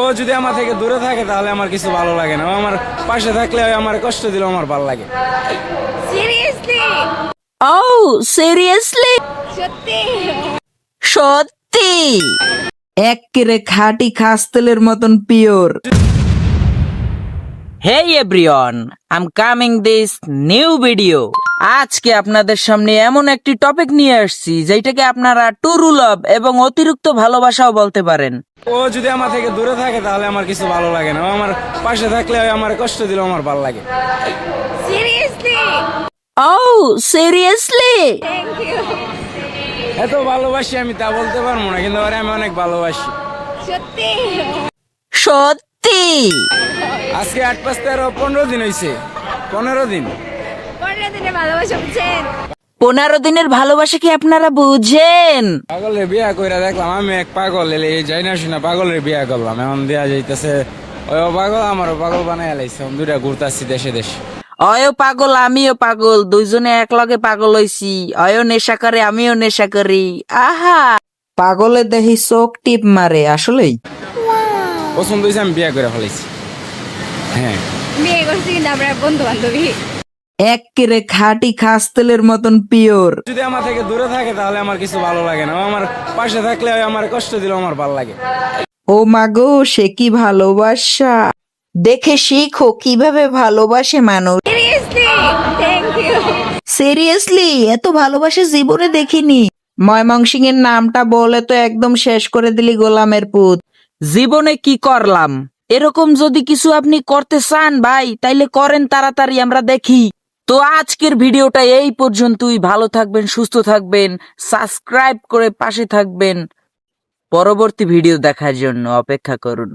ও যদি আমার থেকে দূরে থাকে তাহলে আমার কিছু ভালো লাগে না। ও আমার পাশে থাকলে আমার কষ্ট দিলেও আমার ভালো লাগে। সিরিয়াসলি? ও সিরিয়াসলি? সত্যি? সত্যি? এক্কেরে খাঁটি খাস তেলের মতন pure. Hey everyone, I am coming this new video. আজকে আপনাদের সামনে এমন একটি টপিক নিয়ে আসছি যেটাকে আপনারা ট্রু লাভ এবং অতিরিক্ত ভালোবাসাও বলতে পারেন। ও যদি আমার থেকে দূরে থাকে তাহলে আমার কিছু ভালো লাগে না। ও আমার পাশে থাকলে আমার কষ্ট দিলেও আমার ভালো লাগে। সিরিয়াসলি? ও সিরিয়াসলি? Thank you. এত ভালোবাসি আমি তা বলতে পারবো না, কিন্তু ওরে আমি অনেক ভালোবাসি। সত্যি? সত্যি? আজকে 8, 5, 13, 15 দিন হয়েছে। 15 দিন। 15 দিনে ভালোবাসা বুঝছেন? 15 দিনের ভালোবাসা কি আপনারা বুঝেন? পাগলের বিয়া কইরা দেখলাম আমি এক পাগল, এই যাই না শুনা পাগলের বিয়া করলাম। এখন দেয়া যাইতেছে ওই পাগল আমারও পাগল বানাই লাইছে। আমি দুইটা ঘুরতাছি দেশে দেশে। অয়ও পাগল আমিও পাগল, দুইজনে একলগে পাগল হইছি। অয়ও নেশা করে আমিও নেশা করি। আহা, পাগলে দেখি চোখ টিপ মারে। আসলেই পছন্দ হয়েছে, আমি বিয়া করে ফেলাইছি। হ্যাঁ, বিয়ে করছি কিন্তু আমরা বন্ধু বান্ধবী। এক্কেরে খাঁটি খাস তেলের মতন পিওর। যদি আমার থেকে দূরে থাকে তাহলে আমার কিছু ভালো লাগে না। ও আমার পাশে থাকলে আমার কষ্ট দিলেও আমার ভালো লাগে। ও মাগো, সে কি ভালোবাসা! দেখে শিখো কিভাবে ভালোবাসে মানুষ। সিরিয়াসলি? Thank you. সিরিয়াসলি? এত ভালোবাসা জীবনে দেখিনি। ময়মনসিংহের নামটা বলে তো একদম শেষ করে দিলি গোলামের পুত। জীবনে কি করলাম? এরকম যদি কিছু আপনি করতে চান ভাই, তাইলে করেন তাড়াতাড়ি, আমরা দেখি। তো আজকের ভিডিওটা এই পর্যন্তই। ভালো থাকবেন, সুস্থ থাকবেন, সাবস্ক্রাইব করে পাশে থাকবেন। পরবর্তী ভিডিও দেখার জন্য অপেক্ষা করুন।